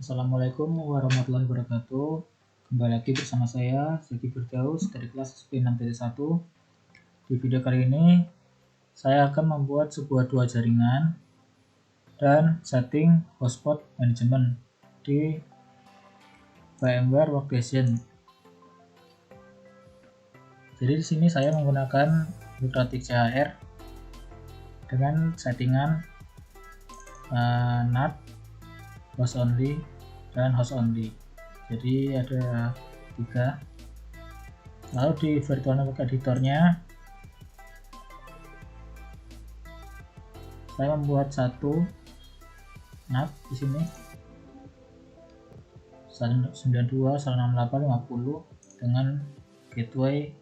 Assalamualaikum warahmatullahi wabarakatuh. Kembali lagi bersama saya, Zaki Firdaus dari kelas SP6.1. Di video kali ini, saya akan membuat sebuah dua jaringan dan setting hotspot manajemen di VMware Workstation. Jadi di sini saya menggunakan Nutratic CHR dengan settingan NAT, host only, dan host only. Jadi ada 3. Lalu di virtual network editornya saya membuat satu NAT di sini 92.168.50 dengan gateway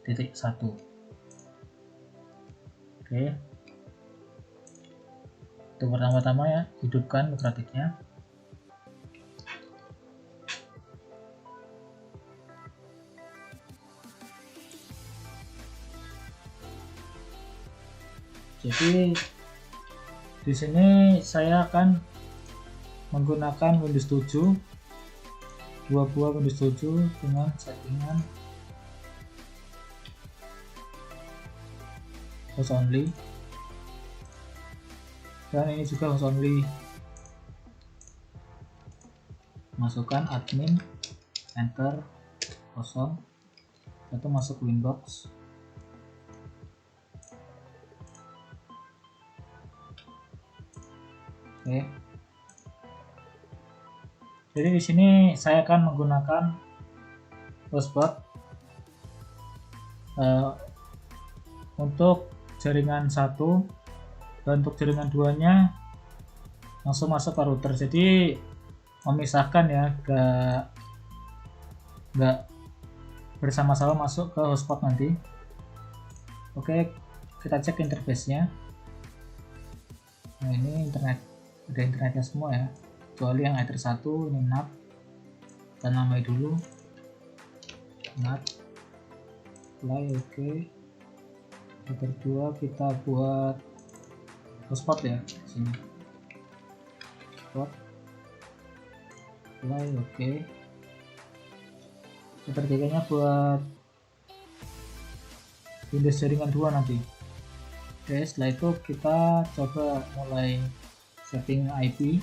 .1. Oke. Untuk pertama-tama ya, hidupkan Nutratic-nya. Jadi di sini saya akan menggunakan Windows 7, 2 buah Windows 7 dengan settingan host only, dan ini juga host only. Masukkan admin, enter, kosong, atau masuk Winbox. Oke. Jadi di sini saya akan menggunakan hotspot untuk jaringan 1, dan untuk jaringan 2-nya langsung masuk ke router. Jadi memisahkan ya, nggak bersama-sama masuk ke hotspot nanti. Oke, kita cek interface-nya. Nah, ini ada internetnya semua ya, kecuali yang Ether 1 ini NAT. Kita namai dulu NAT play. Oke. Ether 2 kita buat hotspot ya di sini. Hotspot play. Oke. Ether 3 nya buat Windows jaringan 2 nanti. Oke, setelah itu kita coba mulai setting IP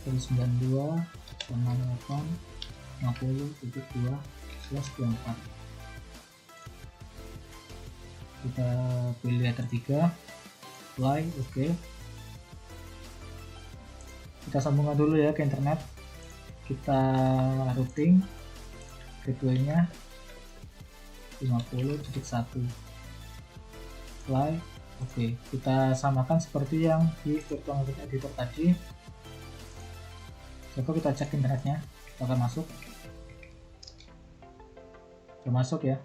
92.168.50.2/24. Kita pilih Ether 3, apply. Oke. Kita sambungkan dulu ya ke internet. Kita routing gateway-nya 50.1, apply. Oke, kita samakan seperti yang di virtual network editor tadi. Coba kita cek internetnya, kita akan masuk. Termasuk ya.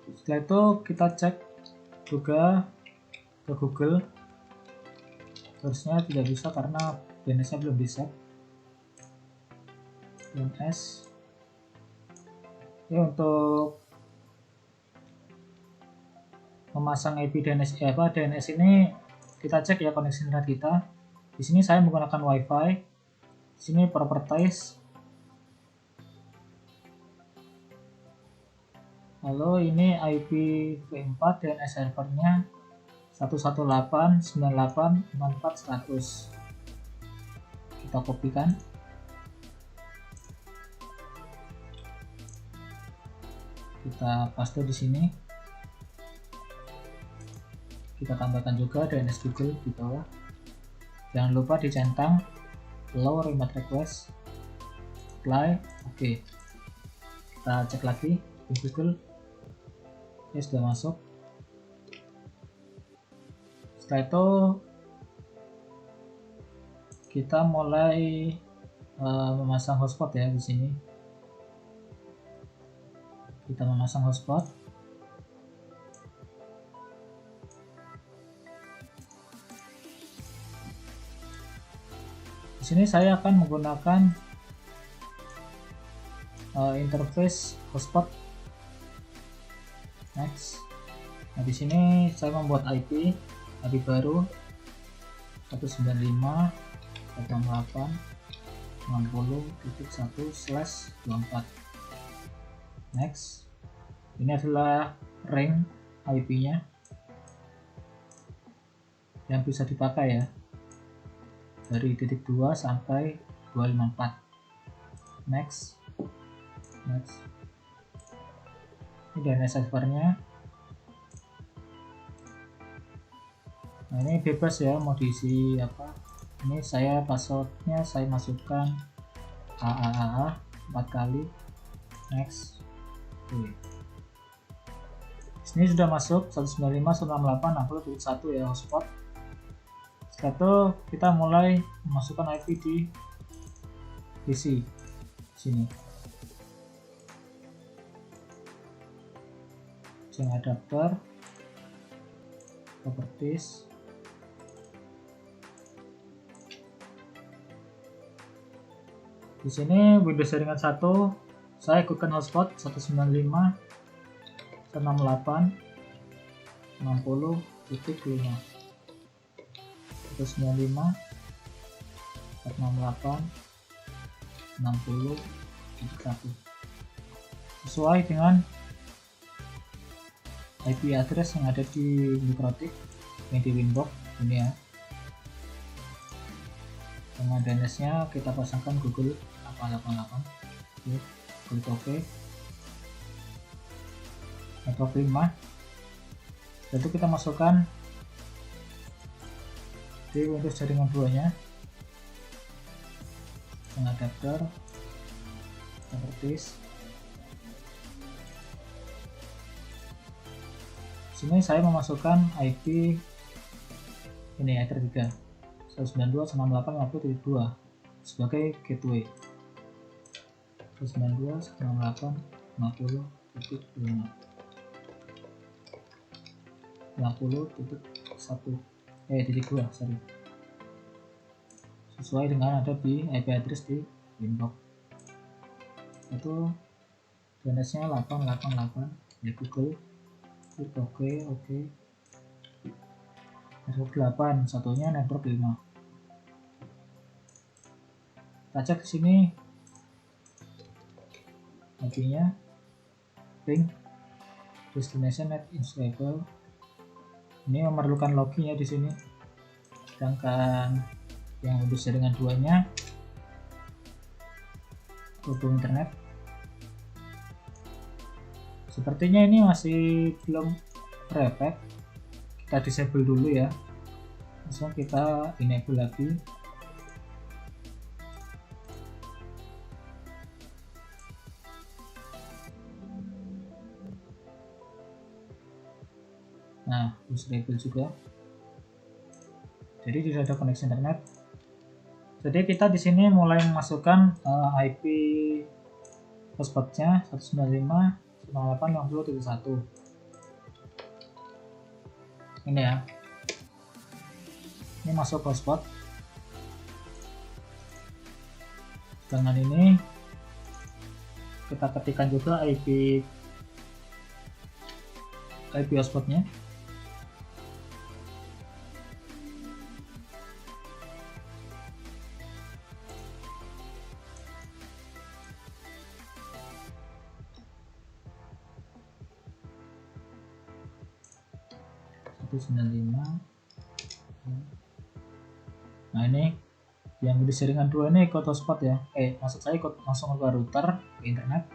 Setelah itu kita cek juga ke Google. Harusnya tidak bisa karena DNS-nya belum di-set. DNS. Ya, untuk memasang IP DNS DNS ini kita cek ya koneksi internet kita. Di sini saya menggunakan WiFi. Di sini properties. Lalu ini IPv4 DNS servernya 118.98.64.100. Kita kopikan. Kita paste di sini. Kita tambahkan juga DNS Google di bawah. Jangan lupa dicentang allow remote request, apply. Oke. Kita cek lagi di Google. Oke, sudah masuk. Setelah itu kita mulai memasang hotspot ya di sini. Kita memasang hotspot. Di sini saya akan menggunakan interface hotspot. Next. Nah, di sini saya membuat IP IP baru 195.168.60.1/24. Next. Ini adalah range IP-nya yang bisa dipakai ya, dari titik 2 sampai 254. Next. Ini DNS servernya. Nah, ini bebas ya, mau diisi apa. Ini saya passwordnya saya masukkan AAAA 4 kali. Next. Oke. Ini sudah masuk 195.168.60.1 ya, hotspot. Setelah itu kita mulai memasukkan IP di PC sini. Jeng adapter, properties, di sini Windows jaringan 1 saya ikutkan hotspot 195.168.60.5. 195.168.60.1 sesuai dengan IP address yang ada di Mikrotik yang di Winbox ini ya. Dengan DNS nya kita pasangkan Google 888. Oke, klik OK. Network 5. Lalu kita masukkan di Windows jaringan 2 nya, adapter, properties. Sini saya memasukkan IP ini ether 3 192.168.50.2 sebagai gateway. 192.168.50.5 50.1 sorry, sesuai dengan ada di IP address di Winbox. Itu DNS nya 888 di Google. Klik OK. Network 8, satunya network 5. Kita cek di sini IP-nya ping destination net installable. Ini memerlukan login ya di sini. Sedangkan yang Windows jaringan 2-nya hubung internet. Sepertinya ini masih belum reflect. Kita disable dulu ya. Langsung kita enable lagi. Nah, disable juga. Jadi tidak ada koneksi internet. Jadi kita di sini mulai memasukkan IP hotspotnya 195.168.60.1. Ini ya. Ini masuk hotspot. Dengan ini kita ketikkan juga IP hotspotnya. Nah ini yang di jaringan 2 ini ikut hotspot ya, maksud saya ikut langsung ke router, ke internet.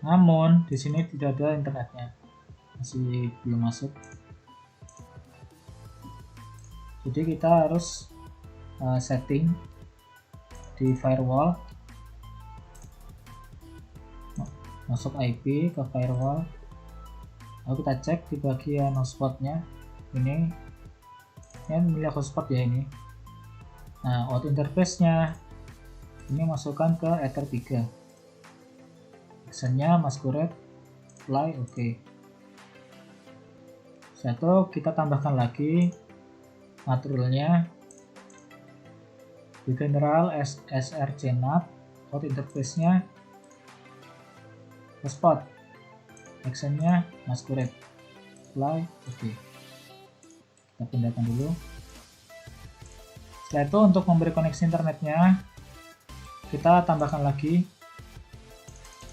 Namun di sini tidak ada internetnya, masih belum masuk. Jadi kita harus setting di firewall, masuk IP ke firewall. Lalu kita cek di bagian hotspotnya, ini milik hotspot ya ini. Nah, out interface nya ini masukkan ke ether 3. Actionnya masquerade fly OK. Setelah kita tambahkan lagi materialnya di general srcnat, out interface nya hotspot, actionnya masquerade fly OK. Kita pindahkan dulu. Setelah itu untuk memberi koneksi internetnya, kita tambahkan lagi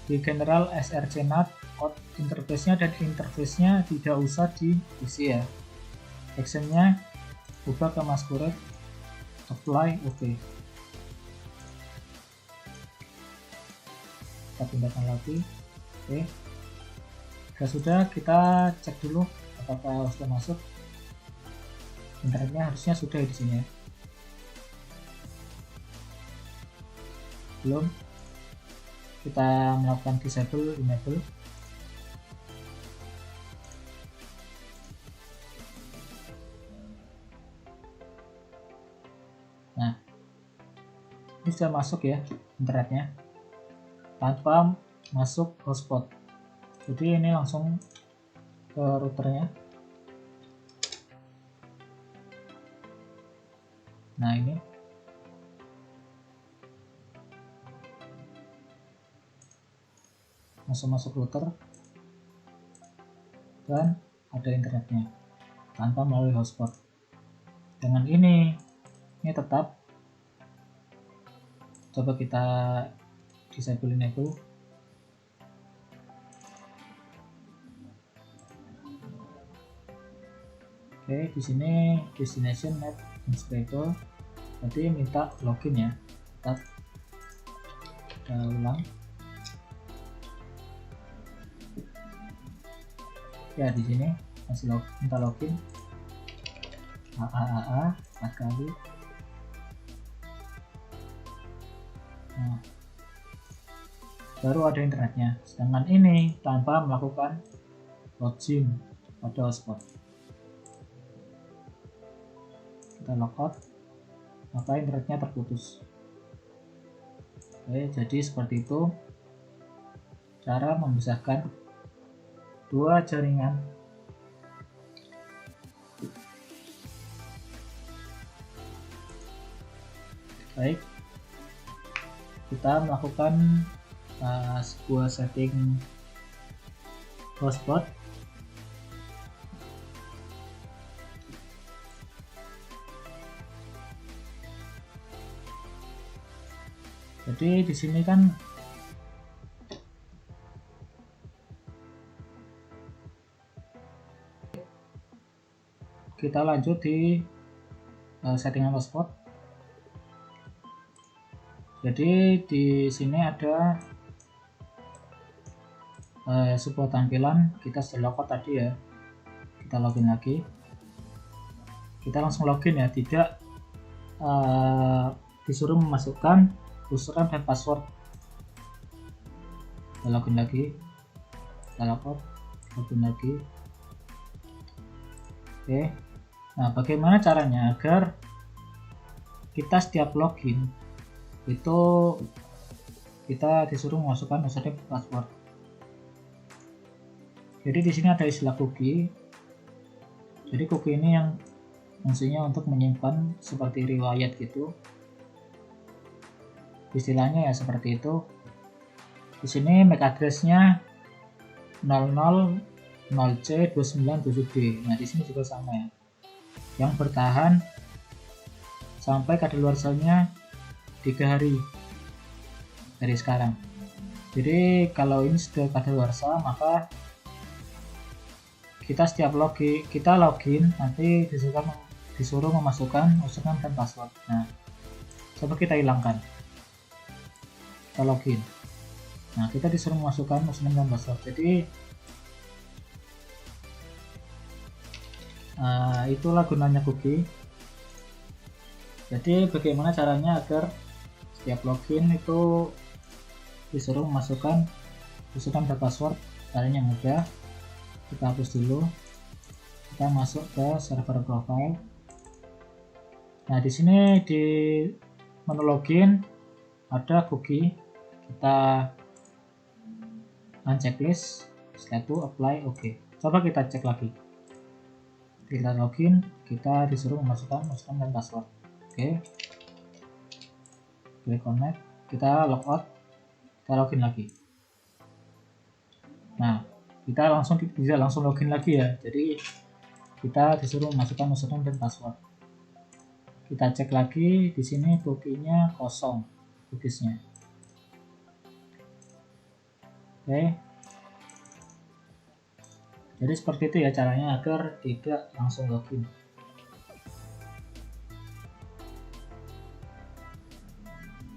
di general srcNAT out interface-nya, dan interface-nya tidak usah diisi ya. Actionnya ubah ke masquerade, apply, oke. Kita pindahkan lagi. Oke. Sudah, kita cek dulu apakah sudah masuk. Internetnya harusnya sudah di sini ya. Belum. Kita melakukan disable, enable. Nah, ini sudah masuk ya internetnya tanpa masuk hotspot. Jadi ini langsung ke routernya. Nah, ini masuk router dan ada internetnya tanpa melalui hotspot. Dengan ini tetap. Coba kita disable enable. Oke, di sini destination net install, berarti minta login ya. Kita ulang. Ya, di sini masih minta login. AAA 4 kali. Nah, baru ada internetnya. Sedangkan ini tanpa melakukan login pada hotspot. Kita logout, maka internetnya terputus. Oke, jadi seperti itu cara memisahkan dua jaringan. Baik, kita melakukan sebuah setting hotspot. Jadi di sini kan kita lanjut di settingan hotspot. Jadi di sini ada sebuah tampilan, kita sudah logout tadi ya. Kita login lagi. Kita langsung login ya, tidak disuruh memasukkan username dan password. Kita login lagi. Kita logout, login lagi. Oke. Nah, bagaimana caranya agar kita setiap login itu kita disuruh memasukkan username dan password. Jadi di sini ada istilah cookie. Jadi cookie ini yang fungsinya untuk menyimpan seperti riwayat gitu. Istilahnya ya seperti itu. Di sini MAC address-nya 00.0C29.7D. Nah, di sini juga sama ya. Yang bertahan sampai kadaluarsanya 3 hari dari sekarang. Jadi kalau ini sudah kadaluarsa, maka kita setiap login nanti disuruh memasukkan username dan password. Nah, coba kita hilangkan. Kita login. Nah, kita disuruh memasukkan username dan password. Jadi itulah gunanya cookie. Jadi bagaimana caranya agar setiap login itu disuruh memasukkan username dan password? Caranya mudah. Kita hapus dulu. Kita masuk ke server profile. Nah, di sini di menu login ada cookie. Kita unchecklist. Setelah itu apply, oke. Coba kita cek lagi. Kita login, kita disuruh memasukkan username dan password. Oke. Klik connect, kita logout, kita login lagi. Nah, kita bisa langsung login lagi ya. Jadi kita disuruh masukkan username dan password. Kita cek lagi di sini cookie-nya kosong, cookies-nya. Oke. Jadi seperti itu ya caranya agar tidak langsung login.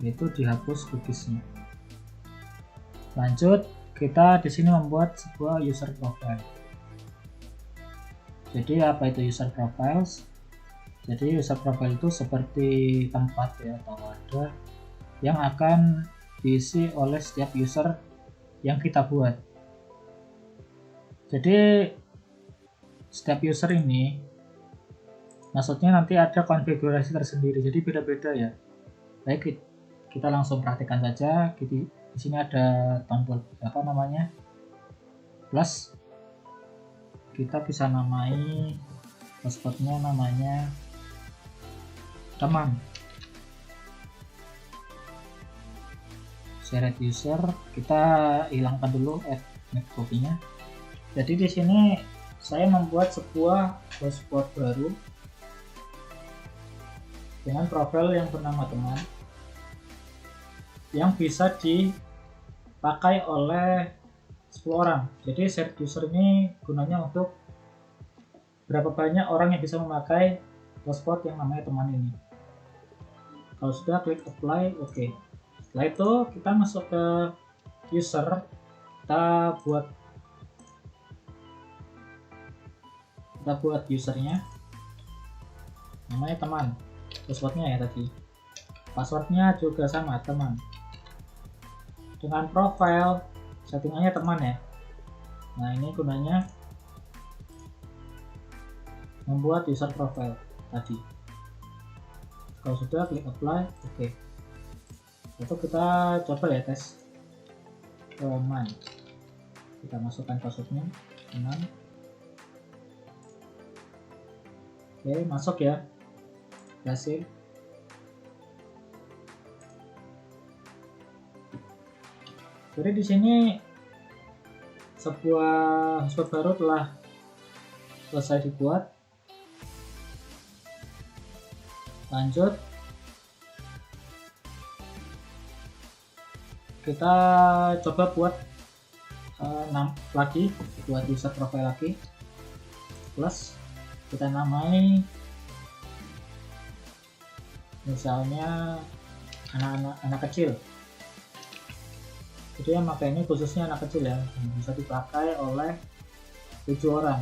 Itu dihapus cookies-nya. Lanjut, kita di sini membuat sebuah user profile. Jadi apa itu user profiles? Jadi user profile itu seperti tempat ya atau wadah yang akan diisi oleh setiap user yang kita buat. Jadi setiap user ini maksudnya nanti ada konfigurasi tersendiri, jadi beda-beda ya. Baik, kita langsung praktikkan saja. Di sini ada tombol plus, kita bisa namai hotspotnya namanya teman. Shared user, kita hilangkan dulu make copy-nya. Jadi di sini saya membuat sebuah hotspot baru dengan profil yang bernama teman yang bisa dipakai oleh 10 orang. Jadi shared user ini gunanya untuk berapa banyak orang yang bisa memakai hotspot yang namanya teman ini. Kalau sudah, klik apply, oke. Setelah itu kita masuk ke user, kita buat usernya namanya teman, passwordnya ya tadi, passwordnya juga sama teman, dengan profile settingannya teman ya. Nah ini gunanya membuat user profile tadi. Kalau sudah, klik apply, oke. Itu kita coba ya tes teman, kita masukkan passwordnya teman. Oke, masuk ya, berhasil. Jadi di sini sebuah hotspot baru telah selesai dibuat. Lanjut, kita coba buat lagi, buat user profile lagi, plus kita namai misalnya anak kecil. Jadi yang pakai ini khususnya anak kecil ya, bisa dipakai oleh 7 orang.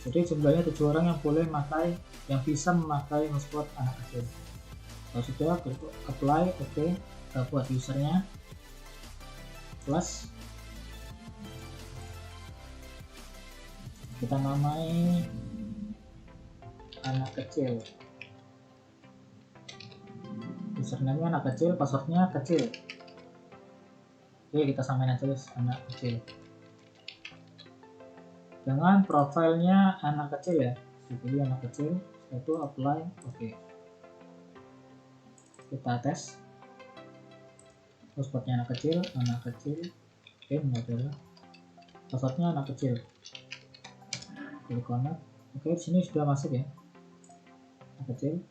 Jadi jumlahnya 7 orang yang boleh memakai, yang bisa memakai hotspot anak kecil. Kalau sudah, klik apply, oke. Kita buat usernya plus, kita namai anak kecil, username anak kecil, passwordnya kecil. Oke, kita samain aja anak kecil dengan profilnya anak kecil ya, pilih anak kecil, itu apply, oke. Kita tes hotspotnya anak kecil, oke, enggak ada, passwordnya anak kecil, klik connect, oke. Sini sudah masuk ya anak kecil.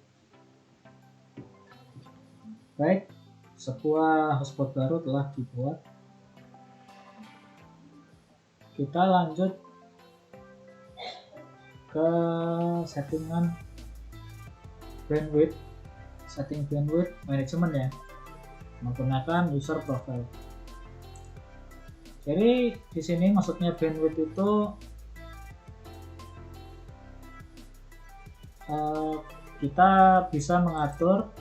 Baik, sebuah hotspot baru telah dibuat. Kita lanjut ke settingan bandwidth, setting bandwidth management ya, menggunakan user profile. Jadi di sini maksudnya bandwidth itu kita bisa mengatur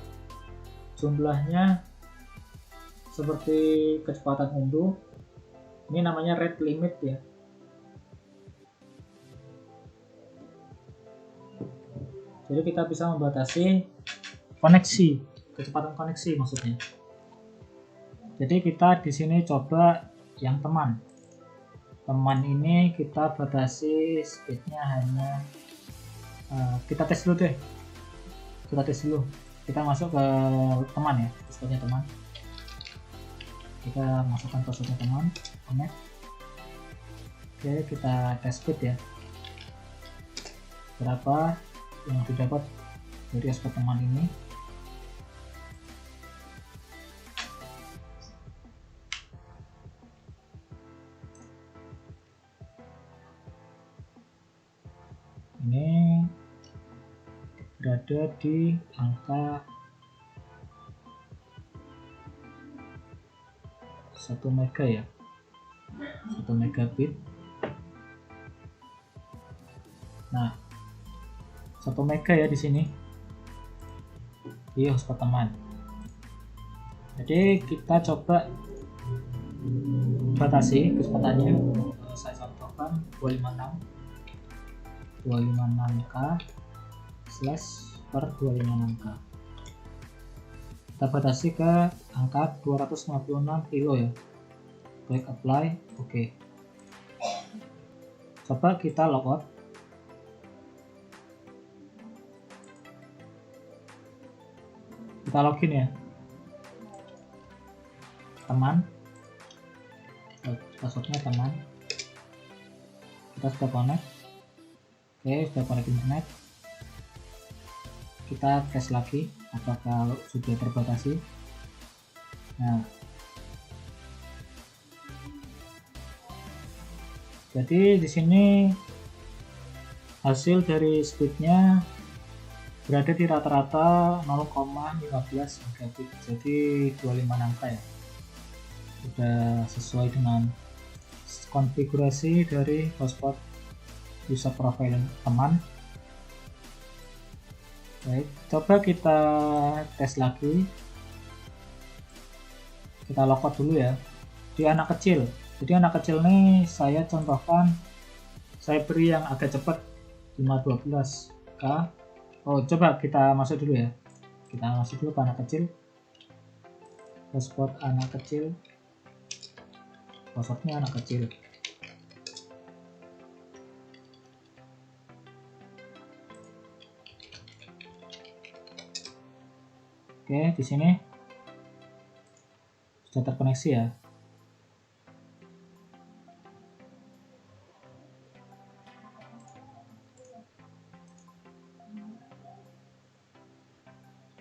jumlahnya seperti kecepatan unduh. Ini namanya rate limit ya. Jadi kita bisa membatasi koneksi, kecepatan koneksi maksudnya. Jadi kita di sini coba yang teman. Teman ini kita batasi speednya hanya kita tes dulu deh. Kita masuk ke teman ya, passwordnya teman. Kita masukkan passwordnya teman, connect. Oke, kita tes speed ya. berapa yang didapat dari hotspot teman ini. Ini berada di angka 1 mega ya, 1 megabit. Nah, 1 mega ya di sini di hotspot teman. Jadi kita coba batasi kecepatannya. Saya contohkan 256K per 256K. Kita batasi ke angka 256 kilo ya. Klik apply, oke. Coba kita logout. Kita login ya, teman. Passwordnya teman. Kita sudah connect. Oke, sudah connect internet. Kita tes lagi apakah sudah terbatasi. Nah, jadi di sini hasil dari speednya berada di rata-rata 0,15 megabit, jadi 256K ya. Sudah sesuai dengan konfigurasi dari hotspot user profile teman. Baik, coba kita tes lagi. Kita logout dulu ya di anak kecil. Jadi anak kecil nih saya contohkan, saya beri yang agak cepat 512K. Oh, coba kita masuk dulu ya, kita masuk dulu ke anak kecil, hotspot anak kecil, passwordnya anak kecil. Oke, di sini sudah terkoneksi ya.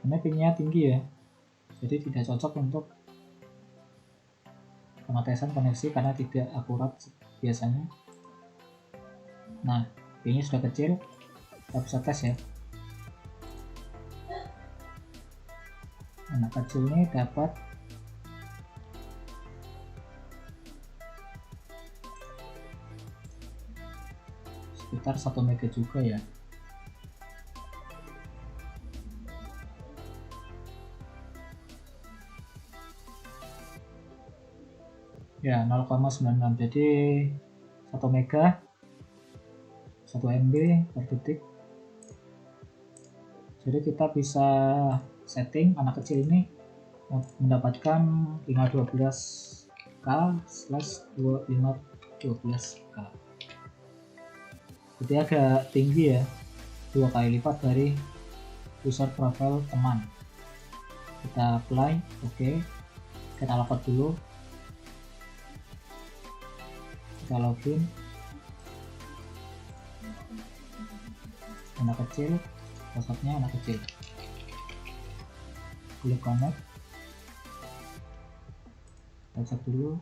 Ini pingnya tinggi ya, jadi tidak cocok untuk pengetesan koneksi karena tidak akurat biasanya. Nah, pingnya sudah kecil, kita bisa tes ya. Anak kecil ini dapat sekitar 1 mega juga ya. Ya, 0,96, jadi 1 mega 1 MB per detik. Jadi kita bisa setting anak kecil ini mendapatkan 512K/512K. Jadi agak tinggi ya, 2 kali lipat dari user profile teman. Kita apply, oke. Kita logout dulu. Kita login. Anak kecil, passwordnya anak kecil. Klik connect. Kita cek dulu.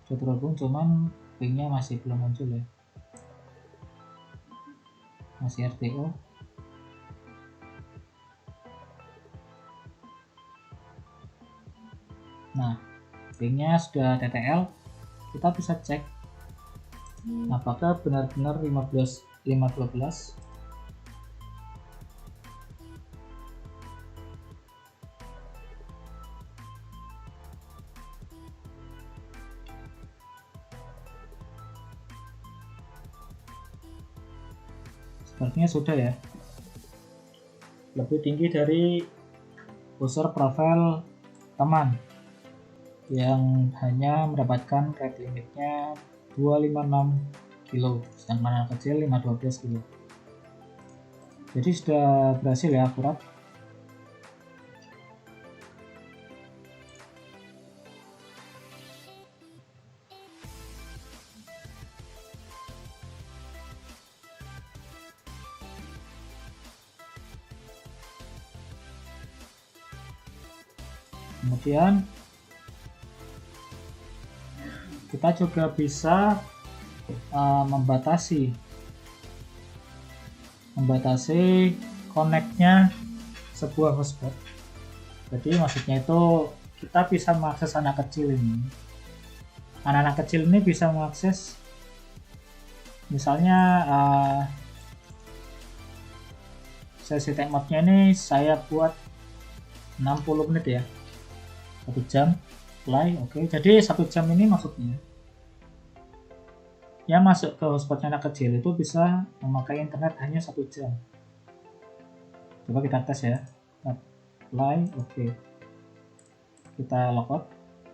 Sudah terhubung, cuman pingnya masih belum muncul ya, masih RTO. Nah, pingnya sudah TTL. Kita bisa cek apakah benar-benar 512. Sepertinya sudah ya, lebih tinggi dari user profile teman yang hanya mendapatkan rate limitnya 256 kilo, sedangkan anak kecil 512 kilo. Jadi sudah berhasil ya, akurat. Kemudian kita juga bisa membatasi connect-nya sebuah hotspot. Jadi maksudnya itu kita bisa mengakses anak kecil ini. Anak-anak kecil ini bisa mengakses misalnya sesi time mode-nya ini saya buat 60 menit ya, 1 jam play. Oke, jadi 1 jam ini maksudnya yang masuk ke hotspotnya anak kecil itu bisa memakai internet hanya 1 jam. Coba kita tes ya, play. Oke, kita logout,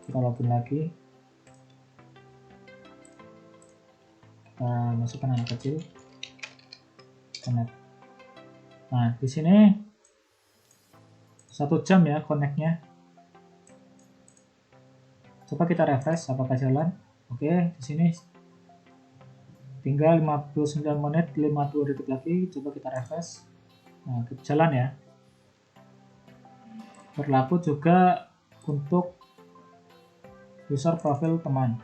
kita login lagi, kita masukkan anak kecil connect. Nah, di sini 1 jam ya connect-nya. Coba kita refresh apakah jalan. Oke, di sini tinggal 59 menit 50 detik lagi. Coba kita refresh. Nah, jalan ya. Berlaku juga untuk user profil teman.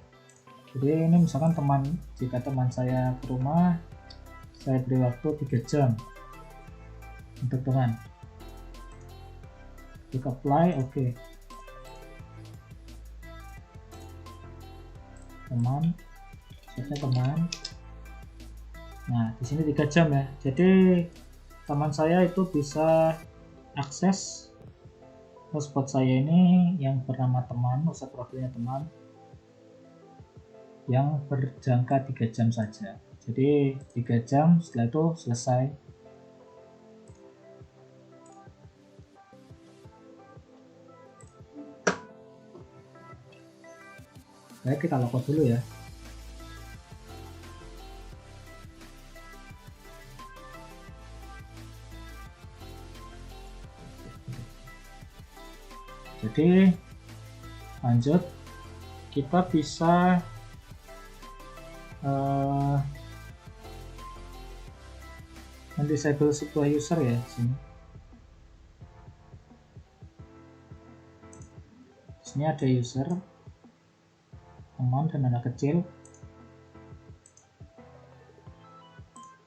Jadi ini misalkan jika teman saya ke rumah, saya beri waktu 3 jam untuk teman. Klik apply. Oke. Teman, setnya teman. Nah, di sini 3 jam ya. Jadi teman saya itu bisa akses hotspot saya ini yang bernama teman, user profilnya teman, yang berjangka 3 jam saja. Jadi 3 jam setelah itu selesai. Baik, kita logout dulu ya. Jadi lanjut, kita bisa mendisable sebuah user ya di sini. Di sini ada user, teman dan anak kecil.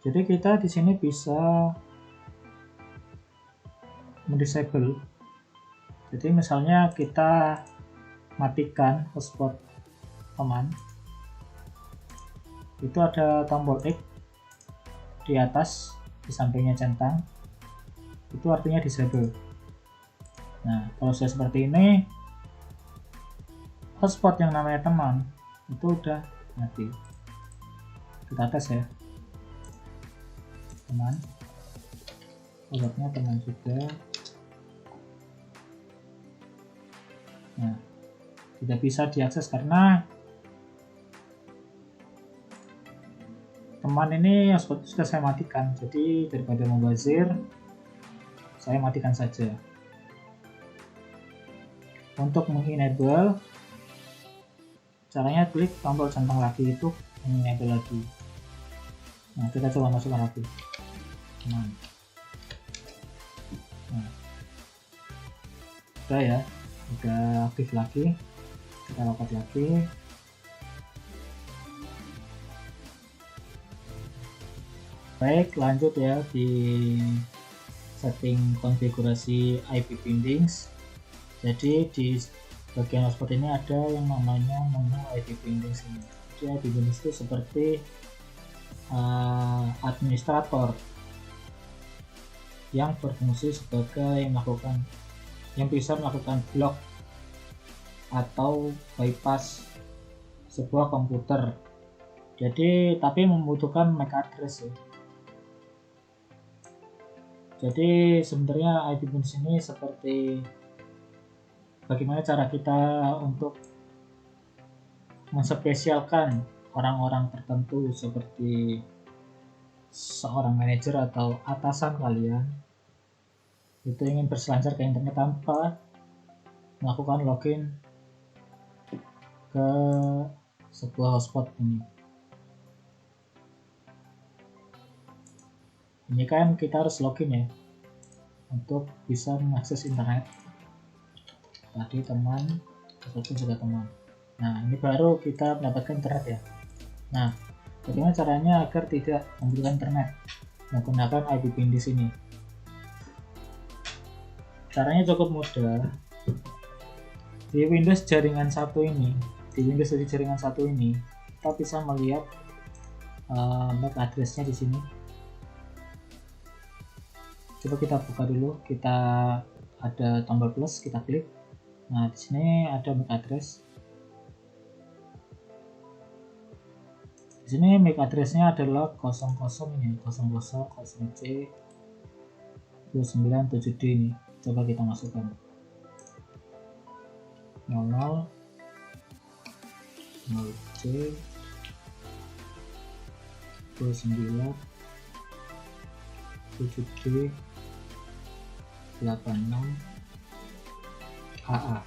Jadi kita di sini bisa mendisable. Jadi misalnya kita matikan hotspot teman, itu ada tombol X di atas di sampingnya centang, itu artinya disable. Nah, kalau saya seperti ini, hotspot yang namanya teman itu udah mati. Kita tes ya, teman, hotspotnya teman juga. Nah, tidak bisa diakses karena teman ini hotspot sudah saya matikan. Jadi daripada membazir, saya matikan saja. Untuk mengenable, caranya klik tombol centang lagi itu mengenable lagi. Nah, kita coba masukkan lagi. Nah, udah ya, udah aktif lagi. Kita logout lagi. Baik, lanjut ya di setting konfigurasi IP bindings. Jadi di bagian hotspot ini ada yang namanya menu IP bindings ini. Jadi IP bindings itu seperti administrator yang berfungsi sebagai yang bisa melakukan blok atau bypass sebuah komputer. Jadi tapi membutuhkan MAC address ya. Jadi sebenarnya IP bindings ini seperti bagaimana cara kita untuk menspesialkan orang-orang tertentu seperti seorang manajer atau atasan kalian itu ingin berselancar ke internet tanpa melakukan login ke sebuah hotspot ini. Ini kan kita harus login ya untuk bisa mengakses internet. tadi teman ataupun juga teman. Nah, ini baru kita mendapatkan internet ya. Nah, bagaimana caranya agar tidak membutuhkan internet menggunakan IP pin di sini? Caranya cukup mudah. Di Windows jaringan satu ini, kita bisa melihat MAC address-nya di sini. Coba kita buka dulu, kita ada tombol plus, kita klik. Nah, di sini ada MAC address. Di sini MAC address-nya adalah 00 ini, 000C 297D ini. Coba kita masukkan 00 0C 29 7D 86 AA.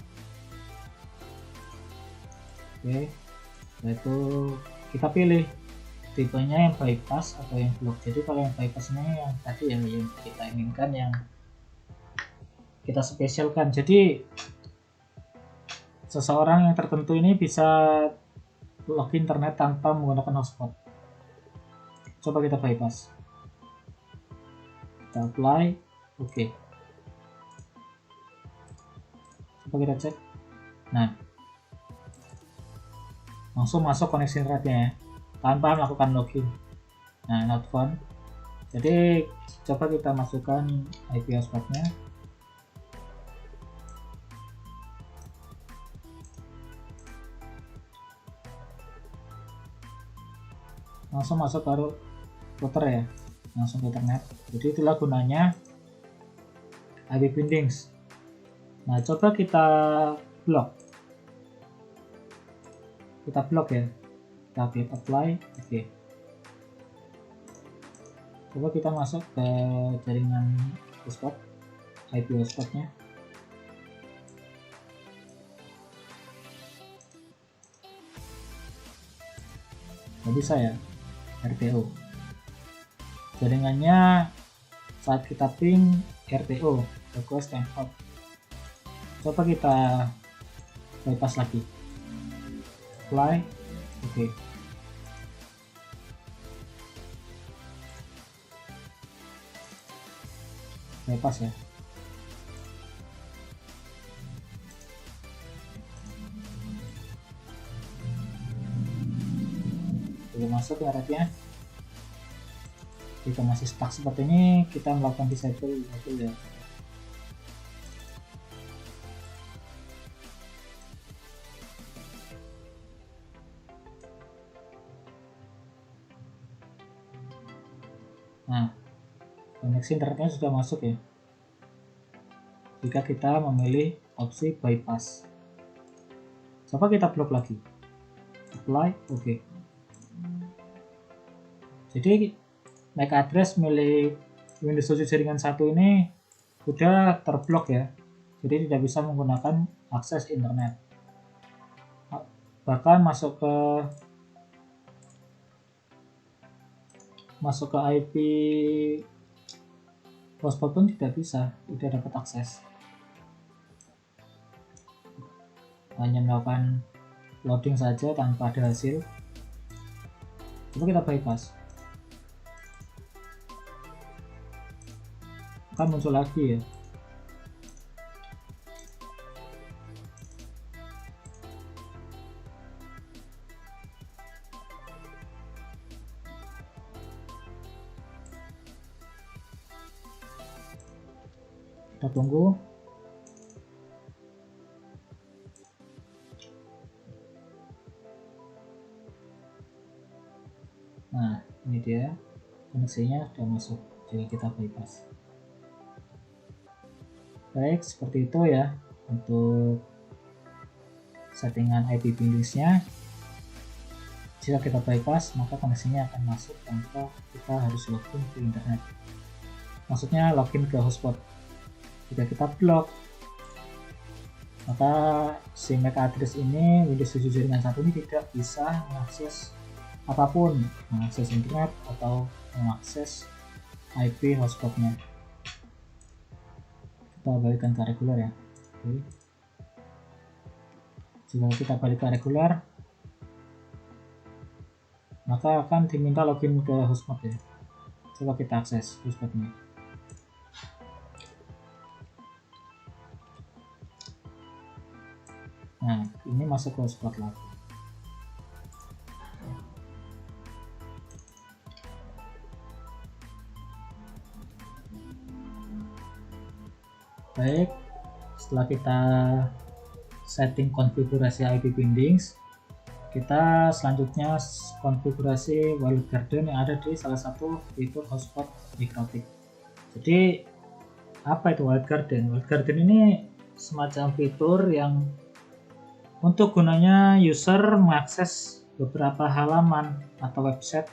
Oke, yaitu kita pilih tipenya yang bypass atau yang block. Jadi kalau yang bypass ini yang tadi yang kita inginkan, yang kita spesialkan. Jadi seseorang yang tertentu ini bisa login internet tanpa menggunakan hotspot. Coba kita bypass, kita apply, oke. Coba kita cek. Nah, langsung masuk koneksi internetnya ya, tanpa melakukan login. Nah, not found. Jadi coba kita masukkan IP hotspotnya. Langsung masuk ke router ya, langsung ke internet. Jadi itulah gunanya IP bindings. Nah, coba kita blok ya, kita klik apply, oke. Coba kita masuk ke jaringan hotspot, IP hotspotnya. Nggak bisa ya, RTO. Jaringannya saat kita ping RTO, request timeout. Coba kita bypass lagi, apply, oke. Bypass ya. Belum masuk ya ratnya. Jika masih stuck seperti ini, kita melakukan disable ya. Nah, koneksi internetnya sudah masuk ya. Jika kita memilih opsi bypass, coba kita blok lagi, apply, oke. Jadi MAC address milik Windows 7 jaringan 1 ini sudah terblok ya, jadi tidak bisa menggunakan akses internet. Bahkan masuk ke IP hotspot pun tidak bisa, tidak dapat akses. Hanya melakukan loading saja tanpa ada hasil. Coba kita bypass, akan muncul lagi ya. Kita tunggu. Nah, ini dia koneksinya sudah masuk jika kita bypass. Baik, seperti itu ya untuk settingan IP bindingsnya. Jika kita bypass, maka koneksinya akan masuk tanpa kita harus login ke internet. Maksudnya login ke hotspot. Jika kita blok, maka si MAC address ini, Windows 7 jaringan 1 ini tidak bisa mengakses apapun, mengakses internet atau mengakses IP hotspotnya. Kita balikkan ke reguler ya. Oke. Jika kita balik ke reguler, maka akan diminta login ke hotspot ya. Coba kita akses hotspotnya. Nah, ini masuk ke hotspot lagi. Baik, setelah kita setting konfigurasi IP bindings, kita selanjutnya konfigurasi walled garden yang ada di salah satu fitur hotspot Mikrotik. Jadi apa itu walled garden? Walled garden ini semacam fitur yang untuk gunanya user mengakses beberapa halaman atau website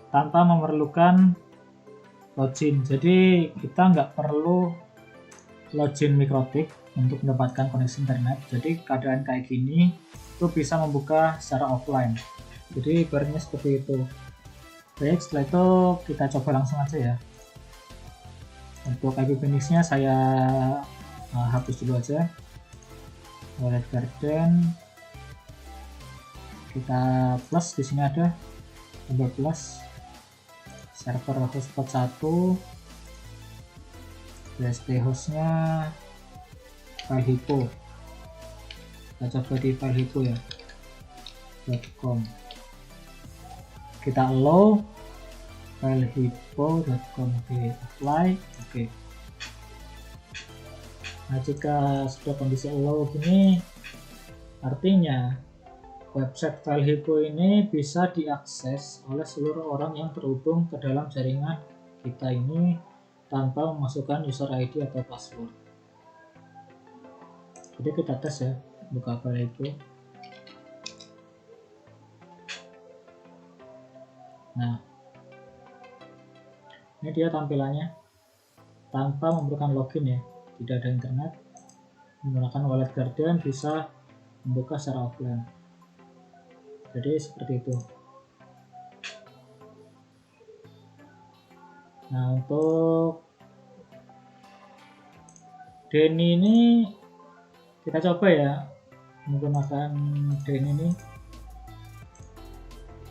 tanpa memerlukan login. Jadi kita nggak perlu login Mikrotik untuk mendapatkan koneksi internet. Jadi keadaan kayak gini itu bisa membuka secara offline. Jadi ibaratnya seperti itu. Baik, setelah itu kita coba langsung aja ya. Untuk IP bindingsnya saya hapus dulu aja. Walled garden kita plus, di sini ada tombol plus. Server hotspot 1, BSD hostnya FileHippo. Kita coba di FileHippo ya, .com. Kita allow FileHippo.com. Oke, apply. Oke. Nah, jika sudah kondisi allow gini, artinya website FileHippo ini bisa diakses oleh seluruh orang yang terhubung ke dalam jaringan kita ini tanpa memasukkan user ID atau password. Jadi kita tes ya, buka FileHippo. Nah, ini dia tampilannya tanpa memerlukan login ya, tidak ada internet. Menggunakan walled garden bisa membuka secara offline. Jadi seperti itu. Nah, untuk Denny ini kita coba ya menggunakan Denny ini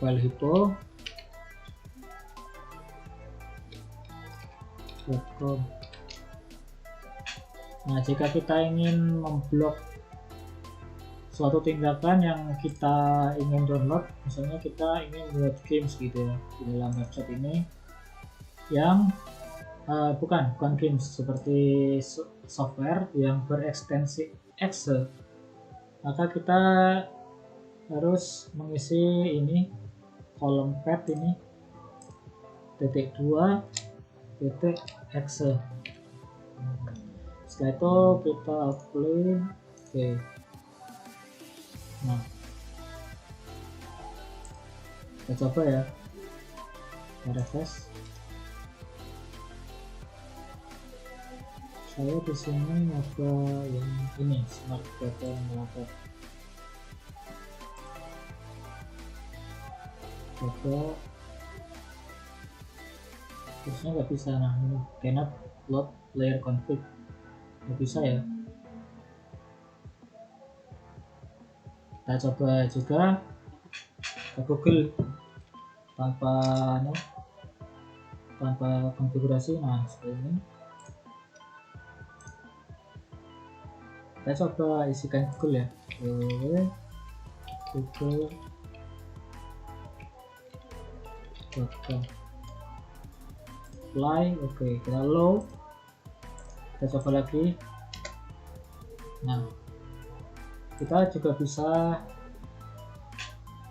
FileHippo.com. Nah, jika kita ingin memblok suatu tindakan yang kita ingin download, misalnya kita ingin buat games gitu ya di dalam website ini yang bukan games, seperti software yang berekstensi exe, maka kita harus mengisi ini kolom path ini .2.exe. Setelah itu kita apply. Oke. Nah, kita coba ya, kita refresh. Saya di sini nyoba yang ini, smart data emulator. Coba, terusnya nggak bisa. Nah, ini cannot load player config, nggak bisa ya. Kita coba juga ke Google tanpa konfigurasi. Nah, seperti ini. Kita coba isikan Google ya, google.com. Apply. Oke, kita low. Kita coba lagi. Nah, kita juga bisa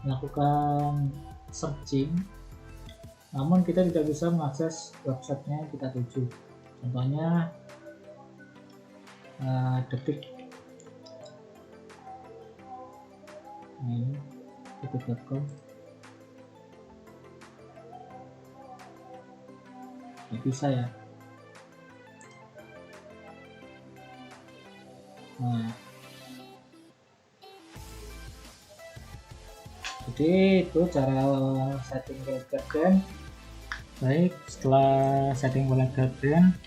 melakukan searching, namun kita tidak bisa mengakses websitenya yang kita tuju. Contohnya detik. Nah, ini detik.com. Nggak bisa ya. Nah, jadi itu cara setting walled garden. Baik, setelah setting walled garden,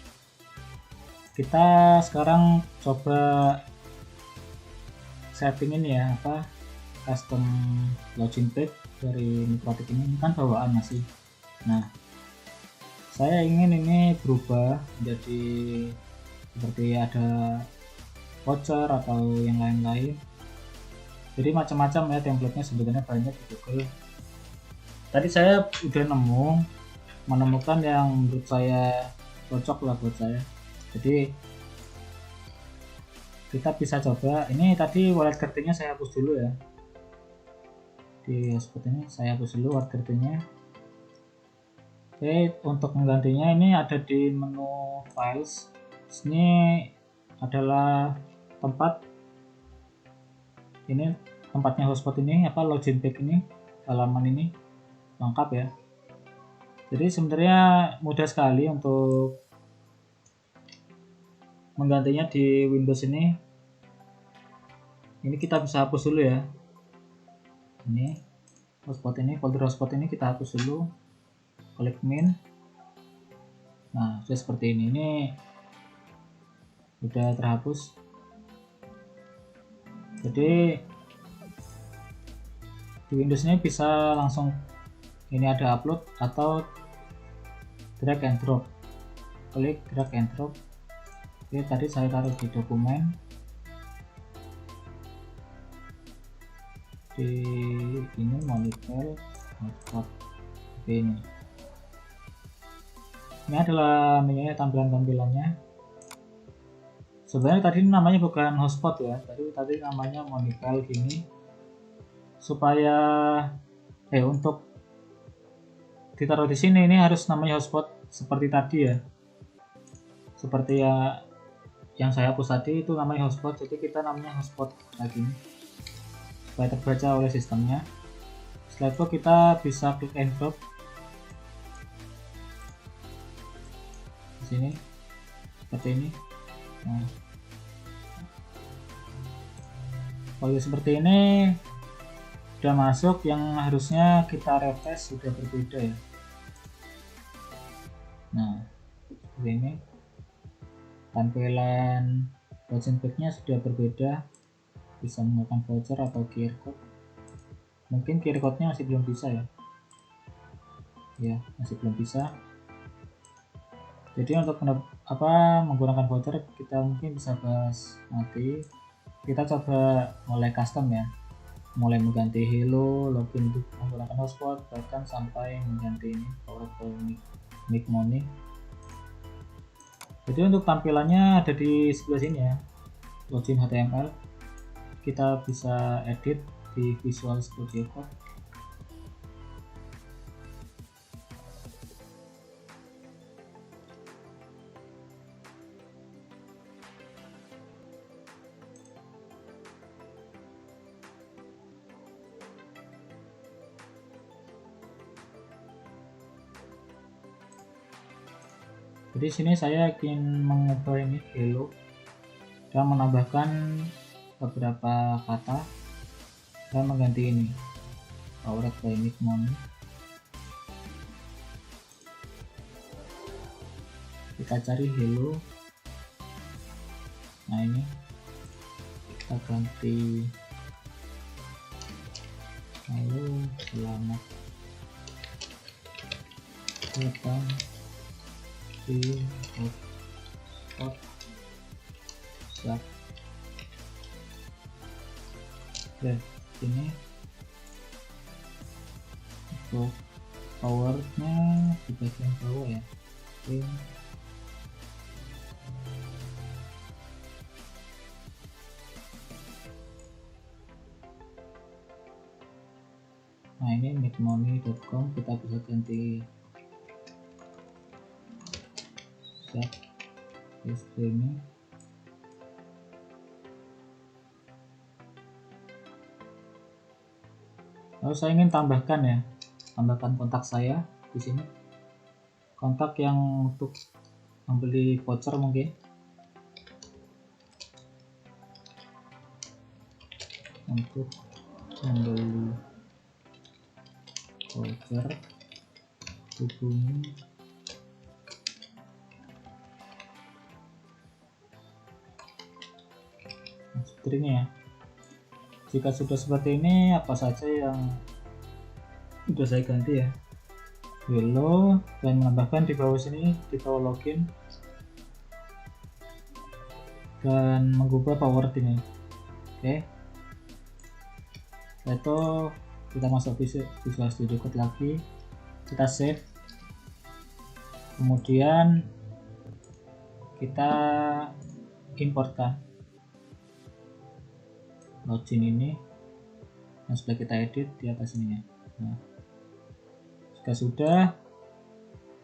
kita sekarang coba setting ini ya, apa custom login page dari Mikrotik ini kan bawaan masih. Nah, saya ingin ini berubah menjadi seperti ada voucher atau yang lain-lain. Jadi macam-macam ya, template-nya sebenarnya banyak di Google. Tadi saya udah menemukan yang menurut saya cocok lah buat saya. Jadi kita bisa coba. Ini tadi wallet card-nya saya hapus dulu ya. Di hotspot ini saya hapus dulu wallet card-nya. Oke, untuk menggantinya ini ada di menu files. Ini adalah tempatnya hotspot ini, apa login page ini, halaman ini lengkap ya. Jadi sebenarnya mudah sekali untuk menggantinya di Windows ini. Ini kita bisa hapus dulu ya. Ini hotspot ini, folder hotspot ini kita hapus dulu. Klik min. Nah, sudah seperti ini. Ini udah terhapus. Jadi di Windows ini bisa langsung ini ada upload atau drag and drop. Klik drag and drop. Oke, tadi saya taruh di dokumen. Di ini monitor hotspot. Oke, ini adalah menunya, tampilannya. Sebenarnya tadi namanya bukan hotspot ya, tadi namanya monitor gini. Supaya untuk ditaruh di sini ini harus namanya hotspot seperti tadi ya. Seperti ya yang saya hapus tadi itu namanya hotspot, jadi kita namanya hotspot lagi supaya terbaca oleh sistemnya. Setelah itu kita bisa klik and drop di sini seperti ini. Nah, kalau seperti ini sudah masuk, yang harusnya kita refresh sudah berbeda ya. Nah, seperti ini tampilan login page-nya sudah berbeda, bisa menggunakan voucher atau QR code. Mungkin QR code-nya masih belum bisa ya. Ya, masih belum bisa. Jadi untuk menggunakan voucher kita mungkin bisa bahas nanti. Kita coba mulai custom ya, mulai mengganti hello, login menggunakan hotspot, bahkan sampai mengganti ini powerful mic money. Jadi untuk tampilannya ada di sebelah sini ya, login HTML. Kita bisa edit di Visual Studio Code. Jadi sini saya ingin mengubah ini hello dan menambahkan beberapa kata dan mengganti ini powered by mic money. Kita cari hello. Nah, ini kita ganti halo, selamat datang di hotspot siap. Oke, ini untuk powernya di bagian bawah ya. Oke. Nah, ini micmoney.com kita bisa ganti siap ini. Lalu saya ingin tambahkan kontak saya di sini, kontak yang untuk membeli voucher mungkin. Untuk membeli voucher hubungi seperti ini ya. Jika sudah seperti ini, apa saja yang sudah saya ganti ya. Hello, dan menambahkan di bawah sini kita login dan mengubah power ini. Oke. Setelah itu kita masuk Visual Studio Code lagi, kita save, kemudian kita importkan login ini yang sudah kita edit di atas ini ya. Nah, jika sudah,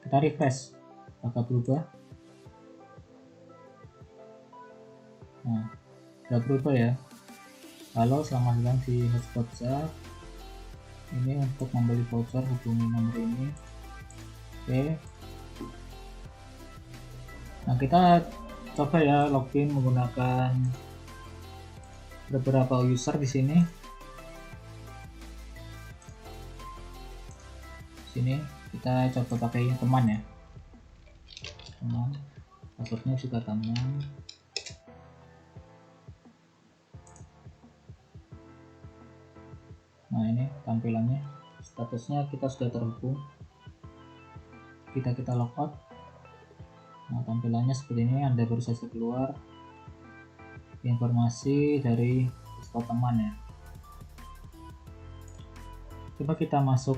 kita refresh, apakah berubah? Nah, sudah berubah ya. Halo, selamat datang di hotspot chat. Ini untuk membeli voucher, hubungi nomor ini. Oke. Nah, kita coba ya login menggunakan beberapa user di sini. Sini kita coba pakai teman ya. Teman. Passwordnya juga teman. Nah, ini tampilannya, statusnya kita sudah terhubung. Kita logout. Nah, tampilannya seperti ini. Anda baru saja keluar informasi dari hotspot teman ya. Coba kita masuk.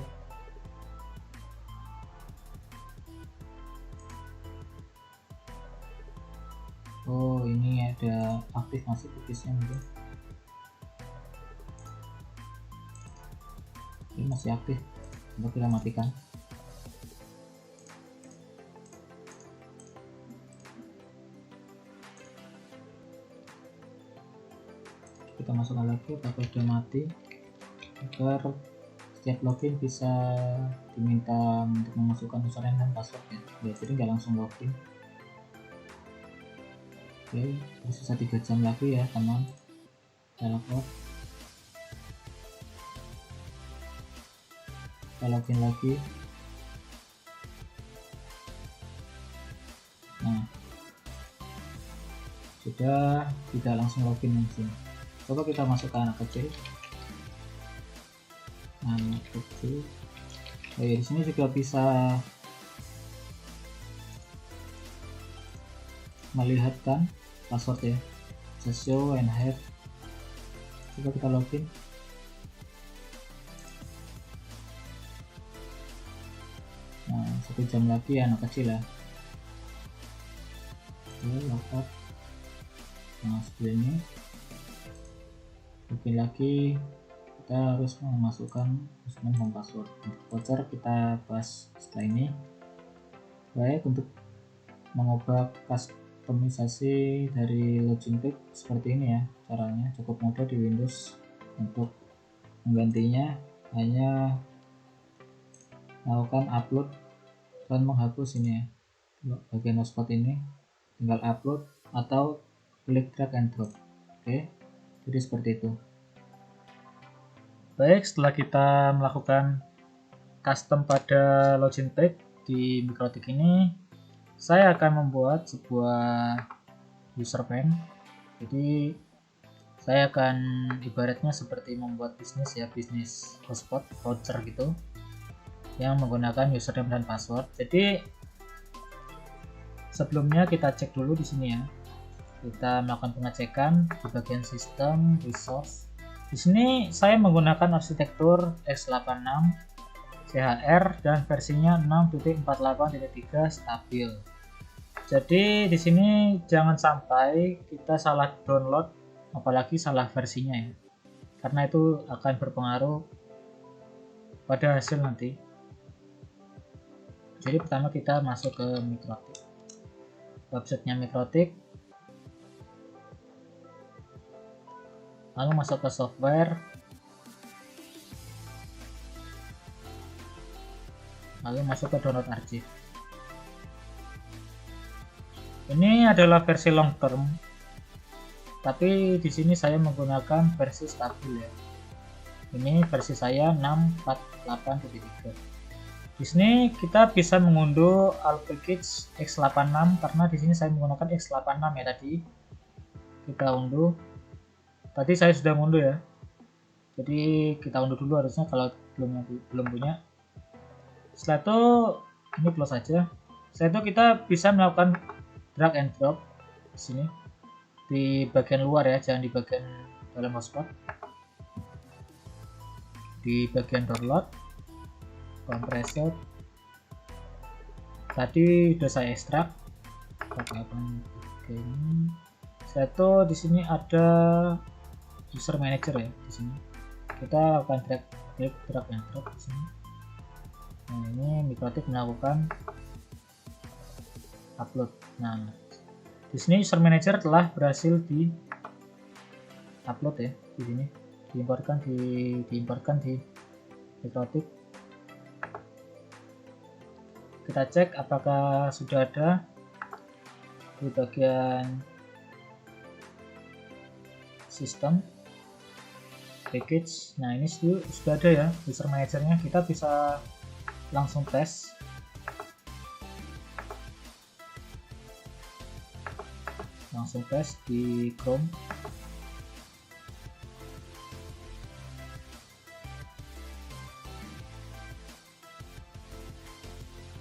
Oh, ini ada aktif masih cookiesnya mungkin. Ini masih aktif, coba kita matikan. Kita masukkan lagi apakah sudah mati, agar setiap login bisa diminta untuk memasukkan username dan password ya, jadi nggak langsung login. Oke, sisa 3 jam lagi ya teman. Kita logout, kita login lagi. Nah, sudah tidak langsung login langsung. Coba kita masukkan anak kecil. Anak kecil. Oh ya, di sini juga bisa melihatkan password ya. Just show and hide. Coba kita login. Nah, 1 jam lagi anak kecil ya. Oke, logout. Nah, seperti ini. Login lagi, kita harus memasukkan username dan password. Voucher kita bahas setelah ini. Baik, untuk mengubah kustomisasi dari login page seperti ini ya caranya, cukup mudah di Windows. Untuk menggantinya hanya melakukan upload dan menghapus ini ya, bagian hotspot ini tinggal upload atau klik drag and drop. Oke, jadi seperti itu. Baik, setelah kita melakukan custom pada login page di Mikrotik ini, saya akan membuat sebuah user bank. Jadi saya akan ibaratnya seperti membuat bisnis ya, bisnis hotspot voucher gitu, yang menggunakan username dan password. Jadi sebelumnya kita cek dulu di sini ya. Kita melakukan pengecekan di bagian sistem resource. Di sini saya menggunakan arsitektur x86 CHR dan versinya 6.48.3 stabil. Jadi di sini jangan sampai kita salah download, apalagi salah versinya ya, karena itu akan berpengaruh pada hasil nanti. Jadi pertama kita masuk ke Mikrotik, websitenya Mikrotik, lalu masuk ke software, lalu masuk ke download archive. Ini adalah versi long term, tapi di sini saya menggunakan versi stabil ya. Ini versi saya 6.48.3. Di sini kita bisa mengunduh all package x86 karena di sini saya menggunakan x86 ya tadi. Kita unduh. Tadi saya sudah ngunduh ya. Jadi kita unduh dulu harusnya kalau belum punya. Setelah itu ini close saja. Setelah itu kita bisa melakukan drag and drop di sini di bagian luar ya, jangan di bagian dalam hotspot. Di bagian download, compressor. Tadi udah saya ekstrak. Pakai ini. Setelah itu di sini ada user manager ya di sini. Kita akan drag and drop di sini. Nah, ini Mikrotik melakukan upload. Nah, di sini user manager telah berhasil di upload ya di sini. Diimportkan di Mikrotik. Kita cek apakah sudah ada di bagian sistem package. Nah, ini sudah ada ya user manajernya. Kita bisa langsung tes. Di Chrome.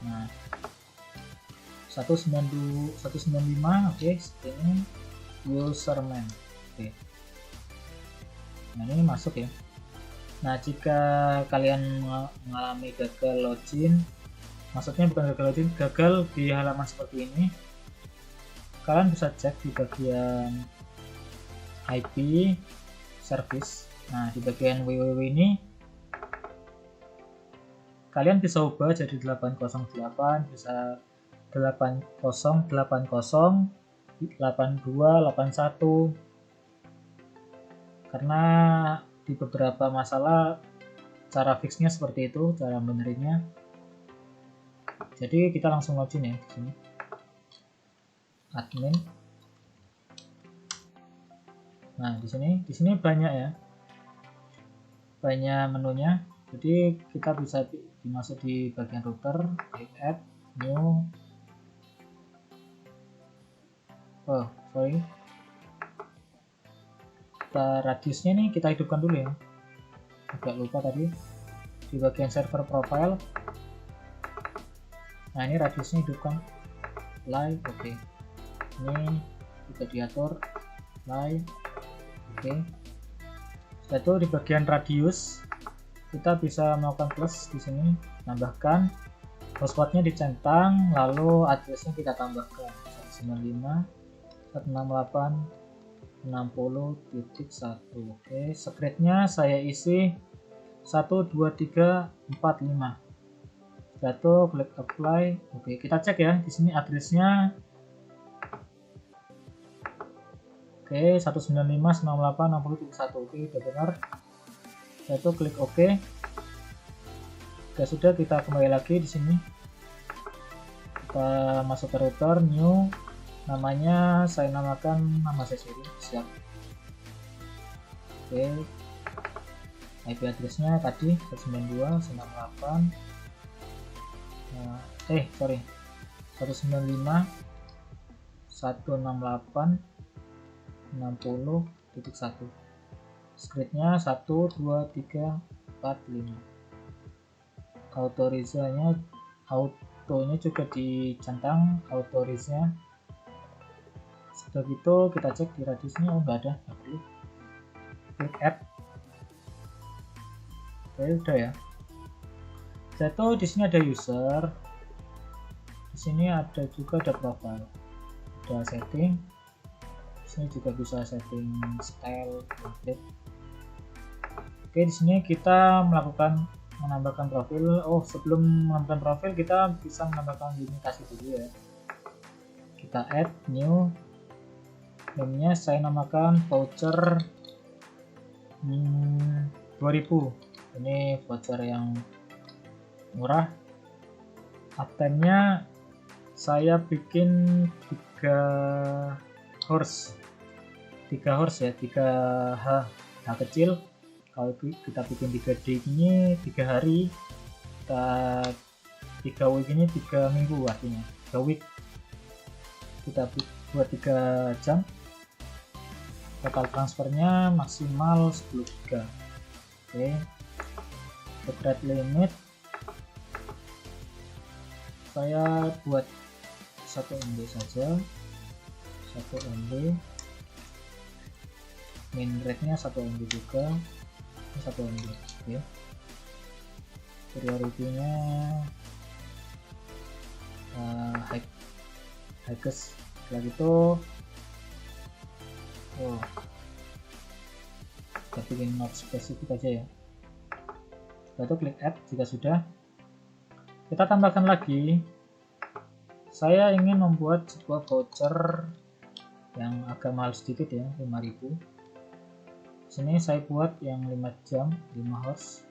Nah, 195, oke, ini userman. Oke. Nah, ini masuk ya. Nah, jika kalian mengalami gagal login, maksudnya bukan gagal login, gagal di halaman seperti ini, kalian bisa cek di bagian IP service. Nah, di bagian www ini kalian bisa ubah jadi 808, bisa 8080, 8281, karena di beberapa masalah cara fixnya seperti itu, cara benerinnya. Jadi kita langsung login ya di sini. Admin. Nah, di sini banyak ya. Banyak menunya. Jadi kita bisa dimasuk di bagian router, add new. Oh, sorry. Radiusnya nih kita hidupkan dulu ya. Agak lupa tadi. Di bagian server profile. Nah, ini radiusnya hidupkan. Live, oke. Ini juga diatur live, oke. Setelah itu di bagian radius kita bisa melakukan plus di sini, tambahkan hotspotnya dicentang, lalu addressnya kita tambahkan 195.168.60.1. oke. Secretnya saya isi 12345. Jatuh, klik apply. Oke, kita cek ya di sini addressnya. Oke, 195.168.60.1. Oke, udah benar. Jatuh, klik OK. Oke, sudah, kita kembali lagi di sini. Kita masuk ke router, new. Namanya saya namakan nama saya sendiri. Siap. Oke. IP addressnya tadi 192.168. 192.168.60.1. Scriptnya 12345. Autonya juga dicentang autorisnya. Setelah itu kita cek di radiusnya, oh nggak ada, nggak perlu. Klik add. Oke, udah ya. Jatuh, di sini ada user. Di sini ada juga ada profile. Ada setting. Di sini juga bisa setting style template. Oke, di sini kita menambahkan profil. Oh, sebelum menambahkan profil kita bisa menambahkan limitasi dulu ya. Kita add new. Namanya saya namakan voucher 2000. Ini voucher yang murah. Uptime-nya saya bikin 3 horse ya, 3H kecil. Kalau kita bikin 3D ini 3 hari, kita 3 week ini 3 minggu, artinya 3 week. Kita buat 3 jam. Total transfernya maksimal 10 giga. Oke, spread limit saya buat 1 MB saja, 1 MB, min rate nya 1 MB juga, 1 MB. Oke, priority nya highest. Setelah itu kita bikin not spesifik aja ya. Setelah itu klik add. Jika sudah, kita tambahkan lagi, saya ingin membuat sebuah voucher yang agak mahal sedikit ya, 5.000. Sini saya buat yang 5 jam, 5 hours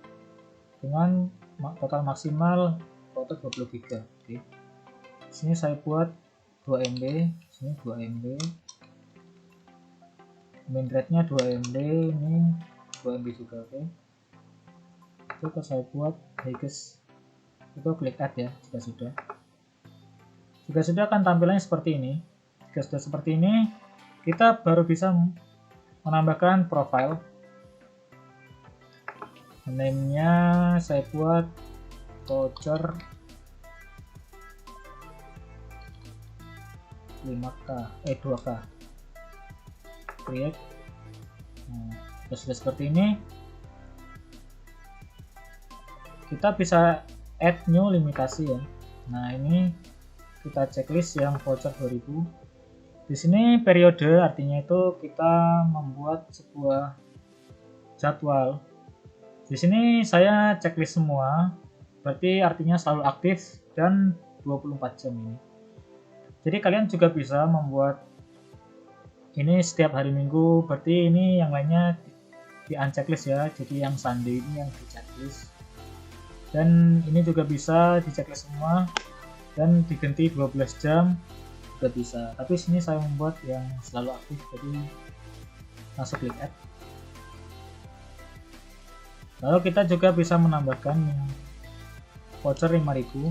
dengan total maksimal kuota 20 GB. Oke. Sini saya buat 2 MB, sini 2 MB. Min rate nya 2 MB, ini 2 MB juga. Oke. Itu saya buat highest. Itu klik add ya jika sudah. Jika sudah akan tampilannya seperti ini. Jika sudah seperti ini, kita baru bisa menambahkan profile. Name-nya saya buat voucher 2K. Create. Nah, sudah seperti ini, kita bisa add new limitasi ya. Nah, ini kita checklist yang voucher 2000. Di sini periode artinya itu kita membuat sebuah jadwal. Di sini saya checklist semua, berarti artinya selalu aktif dan 24 jam ini. Jadi kalian juga bisa membuat ini setiap hari Minggu, berarti ini yang lainnya di unchecklist ya. Jadi yang Sunday ini yang di checklist. Dan ini juga bisa di checklist semua dan diganti 12 jam juga bisa. Tapi sini saya membuat yang selalu aktif, jadi langsung klik add. Lalu kita juga bisa menambahkan yang voucher 5.000,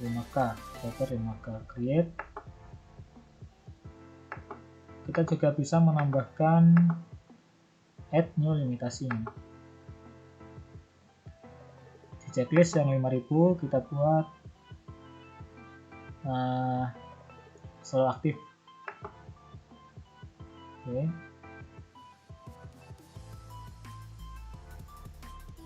5K, voucher 5K, create. Kita juga bisa menambahkan add new limitasinya. Di checklist yang 5.000 kita buat selalu aktif. Oke.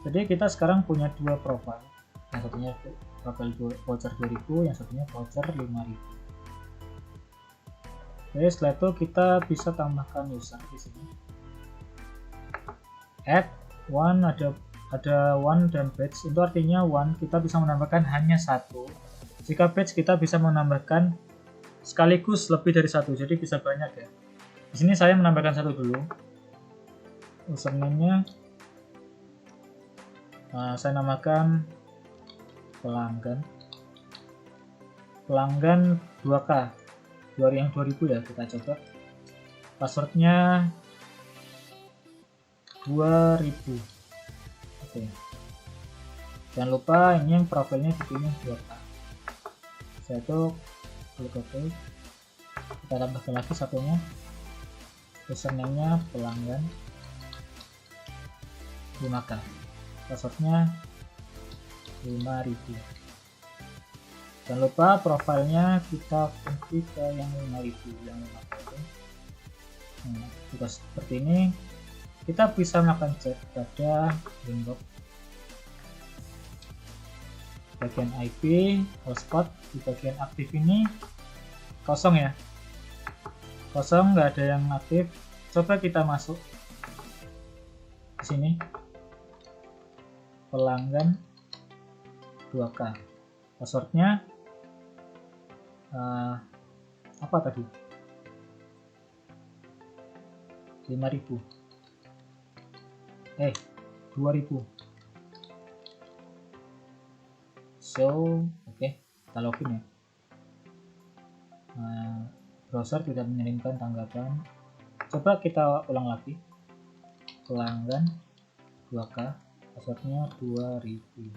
Jadi kita sekarang punya dua profile. Yang satunya profile voucher 2000, yang satunya voucher 5000. Oke, setelah itu kita bisa tambahkan user di sini. Add one, ada one dan batch. Itu artinya one kita bisa menambahkan hanya satu. Jika batch kita bisa menambahkan sekaligus lebih dari satu, jadi bisa banyak ya. Di sini saya menambahkan satu dulu. Username-nya saya namakan pelanggan 2K, yang 2000 ya, kita coba. Passwordnya 2000. Oke. Jangan lupa ini yang profilnya dipilih 2K. Saya tuh klik OK. Kita tambahkan lagi satunya. Username-nya pelanggan 5K. Passwordnya 5000. Jangan lupa profilnya kita kunci ke yang 5000, yang 5000. Nah, jika seperti ini, kita bisa melakukan cek pada inbox. Bagian IP, hotspot di bagian aktif ini kosong ya, kosong, nggak ada yang aktif. Coba kita masuk di sini, pelanggan 2K, passwordnya apa tadi, 5000, 2000. So oke, kita login ya. Browser tidak mengirimkan tanggapan. Coba kita ulang lagi, pelanggan 2K, passwordnya 2000.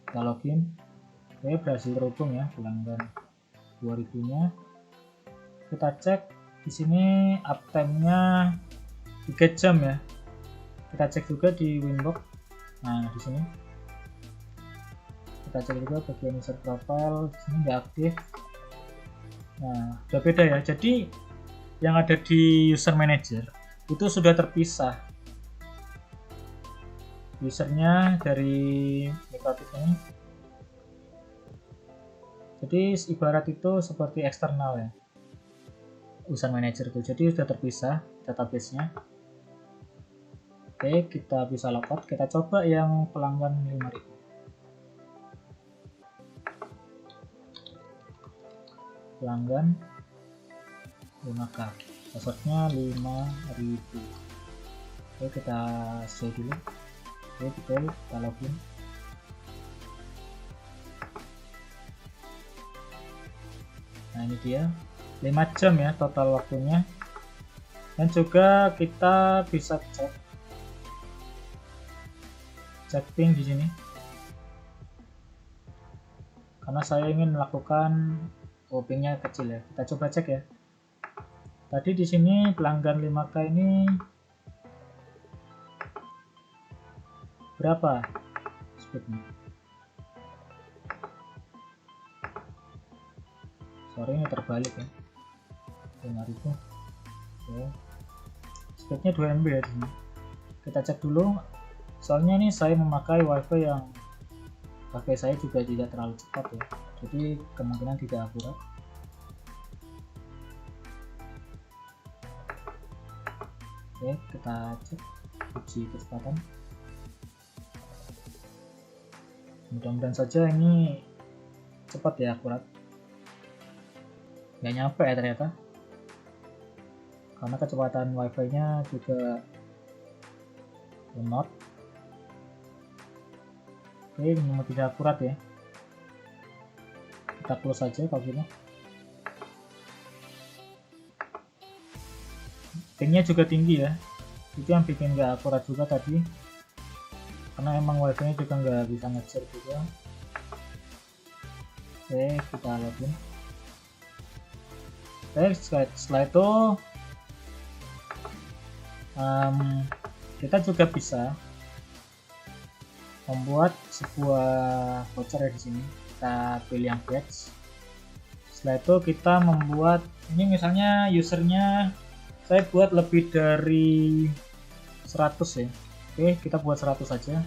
Kita login. Oke, berhasil terhubung ya pelanggan 2000 nya. Kita cek di sini uptime-nya 3 jam ya. Kita cek juga di Winbox. Nah, di sini kita cek juga bagian user profile, di sini nggak aktif. Nah, udah beda ya. Jadi yang ada di user manager itu sudah terpisah usernya dari Microtik ini. Jadi ibarat itu seperti eksternal ya, user manager itu. Jadi sudah terpisah database-nya. Oke, kita bisa logout. Kita coba yang pelanggan 5000. Pelanggan 5k, passwordnya 5000. Oke, kita save dulu. Oke, betul, kita login. Nah, ini dia 5 jam ya total waktunya. Dan juga kita bisa cek ping di sini, karena saya ingin melakukan pingnya kecil ya. Kita coba cek ya. Tadi di sini pelanggan 5k ini berapa speednya? Sorry, ini terbalik ya. 5000. Oke. Speednya 2 MB ya di sini. Kita cek dulu. Soalnya ini saya memakai wifi yang wifi saya juga tidak terlalu cepat ya. Jadi kemungkinan tidak akurat. Oke, kita cek uji kecepatan. Mudah-mudahan saja ini cepat ya, akurat. Nggak nyampe ya ternyata, karena kecepatan wifi nya juga lemot. Oke, memang tidak akurat ya. Kita close saja kalau gitu. Pingnya juga tinggi ya, itu yang bikin nggak akurat juga tadi, karena emang wifi nya juga nggak bisa nge-share juga. Oke, kita login. Oke, setelah itu kita juga bisa membuat sebuah voucher ya di sini. Kita pilih yang batch. Setelah itu kita membuat, ini misalnya usernya saya buat lebih dari 100 ya. Oke, kita buat 100 saja.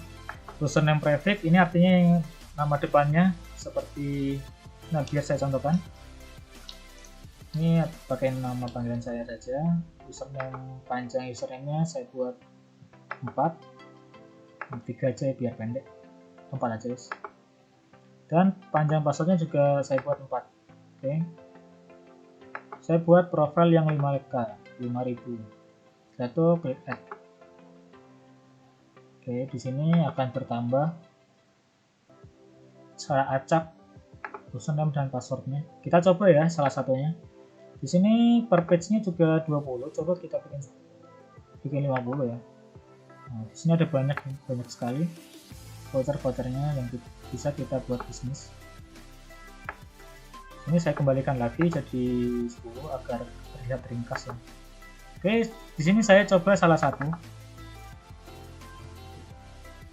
Username prefix ini artinya nama depannya seperti, nah biar saya contohkan. Ini pakai nama panggilan saya saja. Username, panjang username-nya saya buat 4. 3 aja ya, biar pendek. 4 aja guys. Dan panjang passwordnya juga saya buat 4. Oke. Saya buat profil yang 5k, 5000. Setelah itu klik add. Oke, di sini akan bertambah secara acak username dan passwordnya. Kita coba ya salah satunya. Di sini per page-nya juga 20. Coba kita bikin 50 ya. Nah, di sini ada banyak sekali voucher-vouchernya yang bisa kita buat bisnis. Ini saya kembalikan lagi jadi 10 agar terlihat ringkas ya. Oke, di sini saya coba salah satu.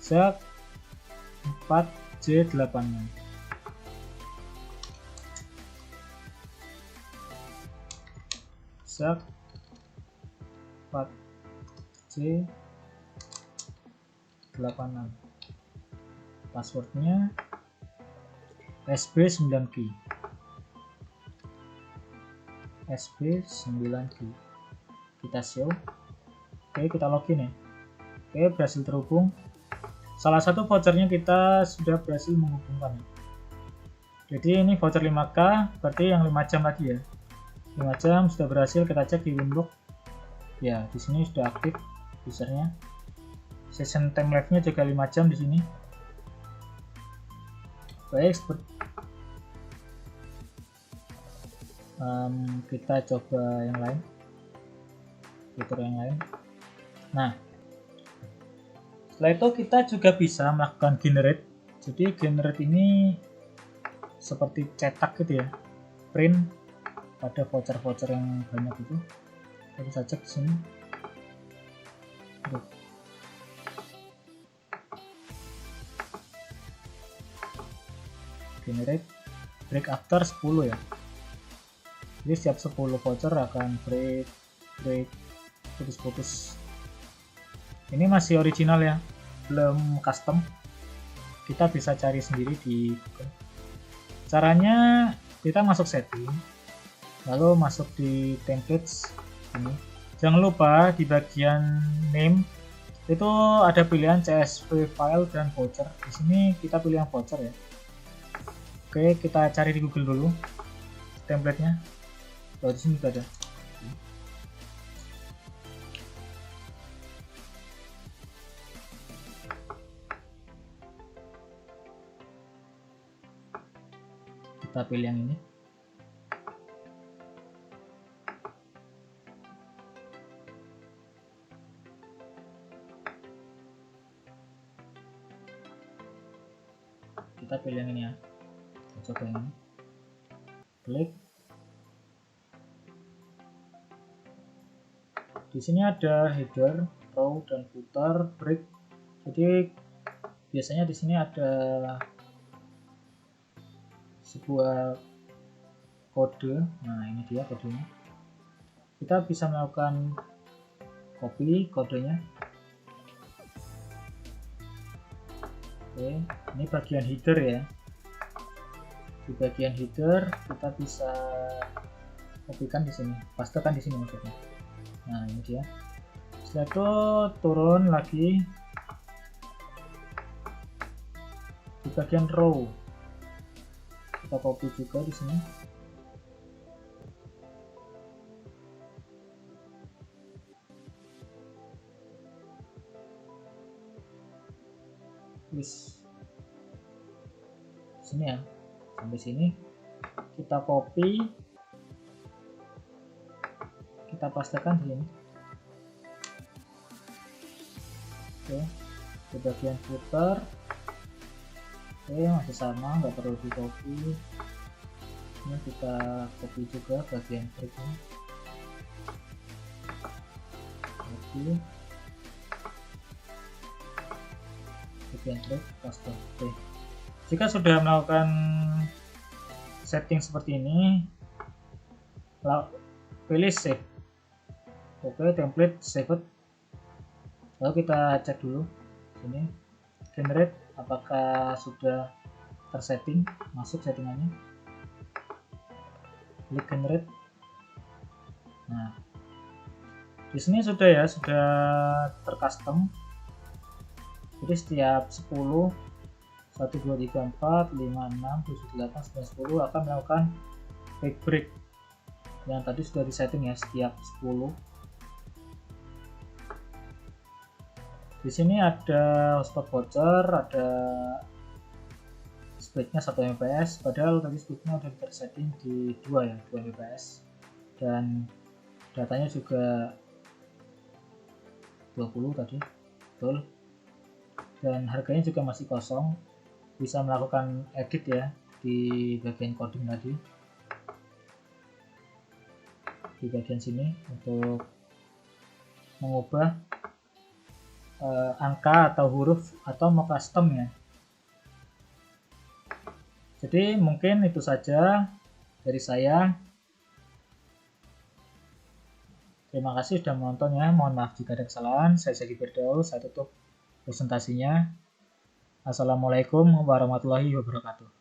Saya 4J8. Sak 4J86. Passwordnya SB9K. SB9K. Kita show. Oke, kita login ya. Oke, berhasil terhubung. Salah satu vouchernya kita sudah berhasil menghubungkan. Jadi ini voucher 5k, berarti yang 5 jam tadi ya. 5 jam sudah berhasil. Kita cek di Winbox. Ya, di sini sudah aktif usernya. Session time live-nya juga 5 jam di sini. Baik, kita coba yang lain. Fitur yang lain. Nah, setelah itu kita juga bisa melakukan generate. Jadi generate ini seperti cetak gitu ya. Print pada voucher-voucher yang banyak itu. Kita bisa cek di sini. Generate break after 10 ya. Jadi setiap 10 voucher akan break putus-putus. Ini masih original ya, belum custom. Kita bisa cari sendiri di Google. Caranya kita masuk setting, lalu masuk di templates ini. Jangan lupa di bagian name itu ada pilihan CSV file dan voucher. Di sini kita pilih yang voucher ya. Oke, kita cari di Google dulu templatenya. Oh, di sini ada. Kita pilih yang ini. Kita pilih yang ini ya. Kita coba yang ini. Klik. Di sini ada header, row, dan footer, break. Jadi biasanya di sini ada sebuah kode. Nah, ini dia kodenya. Kita bisa melakukan copy kodenya. Oke, ini bagian header ya. Di bagian header kita bisa kopikan di sini, pastekan di sini maksudnya. Nah, ini dia. Setelah itu turun lagi di bagian row. Kita copy juga di sini. Tulis sini ya, sampai sini. Kita copy, kita pastekan di sini. Oke, di bagian footer. Oke, masih sama, nggak perlu di copy. Ini kita copy juga bagian breaknya. Copy bagian break, paste. Oke, jika sudah melakukan setting seperti ini, pilih save. Oke, template saved. Lalu kita cek dulu sini generate apakah sudah tersetting, masuk settingannya. Klik generate. Nah, di sini sudah ya, sudah tercustom. Jadi setiap 10 1 2 3 4 5 6 7 8 9 10 akan melakukan break yang tadi sudah disetting ya, setiap 10. Di sini ada hotspot voucher, ada speednya 1 Mbps, padahal tadi speednya udah tersetting di 2 ya, 2 Mbps, dan datanya juga 20 tadi, betul. Dan harganya juga masih kosong, bisa melakukan edit ya di bagian coding tadi, di bagian sini untuk mengubah angka atau huruf atau mau custom ya. Jadi mungkin itu saja dari saya. Terima kasih sudah menonton ya. Mohon maaf jika ada kesalahan. Saya Zaki Firdaus. Saya tutup presentasinya. Assalamualaikum warahmatullahi wabarakatuh.